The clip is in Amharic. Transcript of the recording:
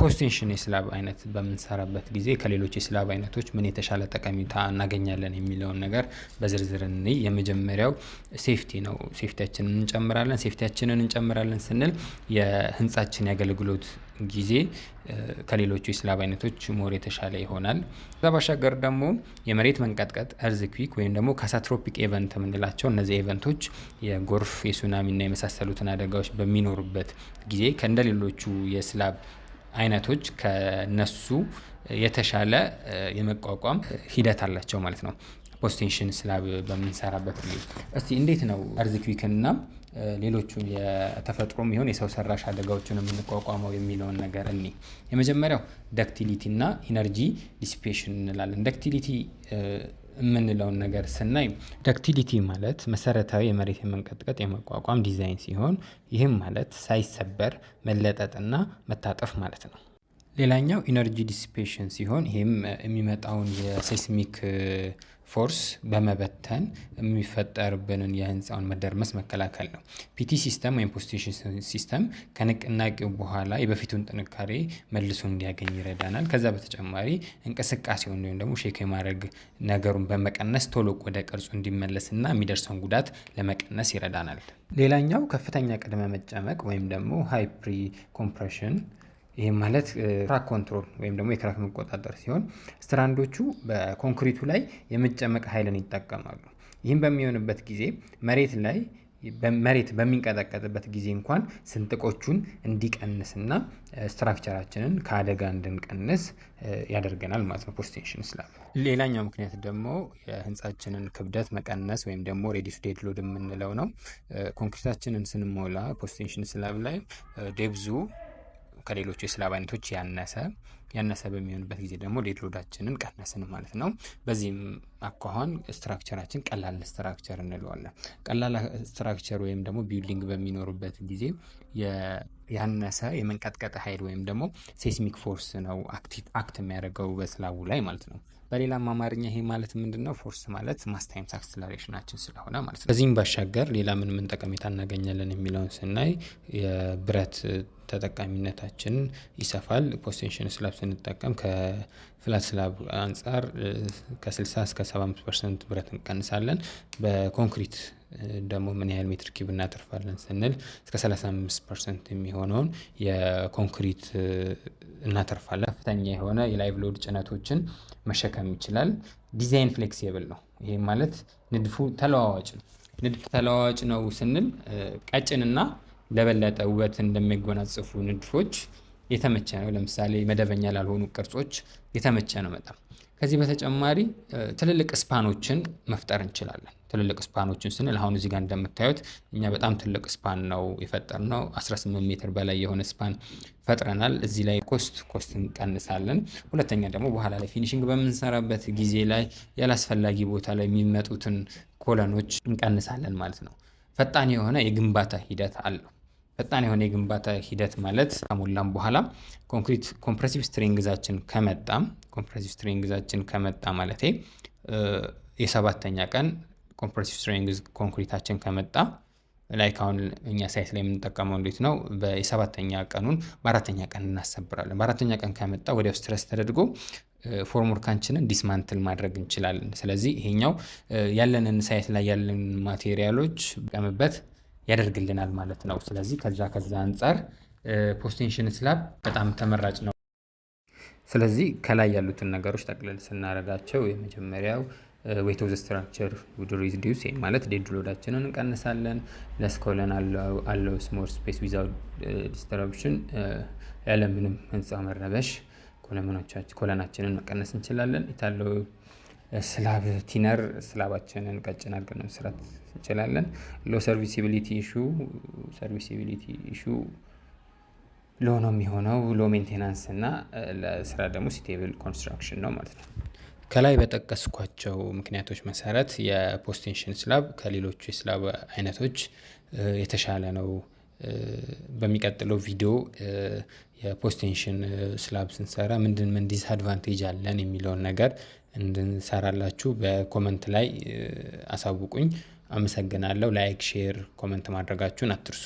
ፖስቴንሽን የስላብ አይነት በምንሰራበት ጊዜ ከሌሎች የስላብ አይነቶች ምን የተሻለ ጠቀሜታ እናገኛለን የሚለውን ነገር በዝርዝር እንይ። የመጀመሪያው ሴፍቲ ነው። ሴፍቲያችንን እንጨምራለን ስንል የህንጻችን የአገልግሎት ጊዜ ከሌሎቹ የስላብ አይነቶች ሞር የተሻለ ይሆናል። ከዛ ባሻገር ደግሞ የመሬት መንቀጥቀጥ እርዝክዊክ ወይም ደግሞ ካታስትሮፊክ ኢቨንት የምንላቸው እነዚህ ኢቨንቶች የጎርፍ፣ የሱናሚና የመሳሰሉትን አደጋዎች በሚኖሩበት ጊዜ ከእንደሌሎቹ የስላብ አይነቶች ከነሱ የተሻለ የመቋቋም ሂደት አላቸው ማለት ነው። ፖስቴንሽን ስላብ በምንሰራበት ጊዜ እስቲ እንዴት ነው እርዝክዊክና ሌሎቹን የተፈጥሮም ይሁን የሰው ሰራሽ አደጋዎችን የምንቋቋመው የሚለውን ነገር እኔ የመጀመሪያው ዳክቲሊቲ እና ኢነርጂ ዲሲፔሽን እንላለን። ዳክቲሊቲ የምንለውን ነገር ስናይ ዳክቲሊቲ ማለት መሰረታዊ የመሬት የመንቀጥቀጥ የመቋቋም ዲዛይን ሲሆን ይህም ማለት ሳይሰበር መለጠጥና መታጠፍ ማለት ነው። ሌላኛው ኢነርጂ ዲሲፔሽን ሲሆን ይህም የሚመጣውን የሴስሚክ ፎርስ በመበተን የሚፈጠርብንን የህንፃውን መደርመስ መከላከል ነው። ፒቲ ሲስተም ወይም ፖስቴንሽን ሲስተም ከንቅናቄው በኋላ የበፊቱን ጥንካሬ መልሶ እንዲያገኝ ይረዳናል። ከዛ በተጨማሪ እንቅስቃሴውን ወይም ደግሞ ሼክ የማድረግ ነገሩን በመቀነስ ቶሎ ወደ ቅርጹ እንዲመለስና የሚደርሰውን ጉዳት ለመቀነስ ይረዳናል። ሌላኛው ከፍተኛ ቅድመ መጨመቅ ወይም ደግሞ ሃይ ፕሪ ኮምፕሬሽን ይህም ማለት ክራክ ኮንትሮል ወይም ደግሞ የክራክ መቆጣጠር ሲሆን ስትራንዶቹ በኮንክሪቱ ላይ የመጨመቅ ኃይልን ይጠቀማሉ። ይህም በሚሆንበት ጊዜ መሬት በሚንቀጠቀጥበት ጊዜ እንኳን ስንጥቆቹን እንዲቀንስና ስትራክቸራችንን ከአደጋ እንድንቀንስ ያደርገናል ማለት ነው ፖስቴንሽን ስላብ። ሌላኛው ምክንያት ደግሞ የህንፃችንን ክብደት መቀነስ ወይም ደግሞ ሬዲዩስ ዴድ ሎድ የምንለው ነው። ኮንክሪታችንን ስንሞላ ፖስቴንሽን ስላብ ላይ ዴብዙ ከሌሎቹ የስላብ አይነቶች ያነሰ በሚሆንበት ጊዜ ደግሞ ዴድ ሎዳችንን ቀነስን ማለት ነው። በዚህም አኳኋን ስትራክቸራችን ቀላል ስትራክቸር እንለዋለን። ቀላል ስትራክቸር ወይም ደግሞ ቢልዲንግ በሚኖሩበት ጊዜ ያነሰ የመንቀጥቀጥ ኃይል ወይም ደግሞ ሴስሚክ ፎርስ ነው አክት የሚያደርገው በስላቡ ላይ ማለት ነው። በሌላም አማርኛ ይሄ ማለት ምንድነው? ፎርስ ማለት ማስ ታይምስ አክሰለሬሽናችን ስለሆነ ማለት ነው። ከዚህም ባሻገር ሌላ ምን ጠቀሜታ እናገኛለን የሚለውን ስናይ የብረት ተጠቃሚነታችን ይሰፋል። ፖስቴንሽን ስላብ ስንጠቀም ከፍላት ስላብ አንጻር ከ60 እስከ 75% ብረት እንቀንሳለን። በኮንክሪት ደግሞ ምን ያህል ሜትር ኪዩብ እናተርፋለን ስንል እስከ 35% የሚሆነውን የኮንክሪት እናተርፋለን። ከፍተኛ የሆነ የላይቭ ሎድ ጭነቶችን መሸከም ይችላል። ዲዛይን ፍሌክሲብል ነው። ይሄ ማለት ንድፉ ተለዋዋጭ ነው። ንድፍ ተለዋዋጭ ነው ስንል ቀጭንና ለበለጠ ውበት እንደሚጎናጽፉ ንድፎች የተመቸ ነው። ለምሳሌ መደበኛ ላልሆኑ ቅርጾች የተመቸ ነው በጣም። ከዚህ በተጨማሪ ትልልቅ ስፓኖችን መፍጠር እንችላለን። ትልልቅ ስፓኖችን ስንል አሁን እዚህ ጋር እንደምታዩት እኛ በጣም ትልቅ ስፓን ነው የፈጠርነው። 18 ሜትር በላይ የሆነ ስፓን ፈጥረናል። እዚህ ላይ ኮስት እንቀንሳለን። ሁለተኛ ደግሞ በኋላ ላይ ፊኒሽንግ በምንሰራበት ጊዜ ላይ ያላስፈላጊ ቦታ ላይ የሚመጡትን ኮለኖች እንቀንሳለን ማለት ነው። ፈጣን የሆነ የግንባታ ሂደት አለው። ፈጣን የሆነ የግንባታ ሂደት ማለት ከሞላም በኋላ ኮምፕሬሲቭ ስትሪንግዛችን ከመጣ ማለቴ የሰባተኛ ቀን ኮምፕሬሲቭ ስትሪንግዝ ኮንክሪታችን ከመጣ ላይክ አሁን እኛ ሳይት ላይ የምንጠቀመው እንዴት ነው? የሰባተኛ ቀኑን በአራተኛ ቀን እናሰብራለን። በአራተኛ ቀን ከመጣ ወዲያው ስትረስ ተደርጎ ፎርምወርካችንን ዲስማንትል ማድረግ እንችላለን። ስለዚህ ይሄኛው ያለንን ሳይት ላይ ያለን ማቴሪያሎች ቀምበት ያደርግልናል ማለት ነው። ስለዚህ ከዛ አንጻር ፖስቴንሽን ስላብ በጣም ተመራጭ ነው። ስለዚህ ከላይ ያሉትን ነገሮች ጠቅለል ስናደርጋቸው የመጀመሪያው ዌት ኦፍ ዘ ስትራክቸር ውድ ሪዲዩስ ማለት ዴድ ሎዳችንን እንቀንሳለን። ለስ ኮለን አለው ስሞል ስፔስ ዊዛውት ዲስተራፕሽን ያለምንም ህንፃ መረበሽ ኮለናችንን መቀነስ እንችላለን። የታለው ስላብ ቲነር ስላባችንን ቀጭን አድርገን መስራት እንችላለን። ሎ ሰርቪሲቢሊቲ ኢሹ ሎ ነው የሚሆነው። ሎ ሜንቴናንስ እና ለስራ ደግሞ ሲቴብል ኮንስትራክሽን ነው ማለት ነው። ከላይ በጠቀስኳቸው ምክንያቶች መሰረት የፖስቴንሽን ስላብ ከሌሎቹ የስላብ አይነቶች የተሻለ ነው። በሚቀጥለው ቪዲዮ የፖስቴንሽን ስላብ ስንሰራ ምን ዲስአድቫንቴጅ አለን የሚለውን ነገር እንድንሰራላችሁ በኮመንት ላይ አሳውቁኝ። አመሰግናለሁ። ላይክ፣ ሼር፣ ኮመንት ማድረጋችሁን አትርሱ።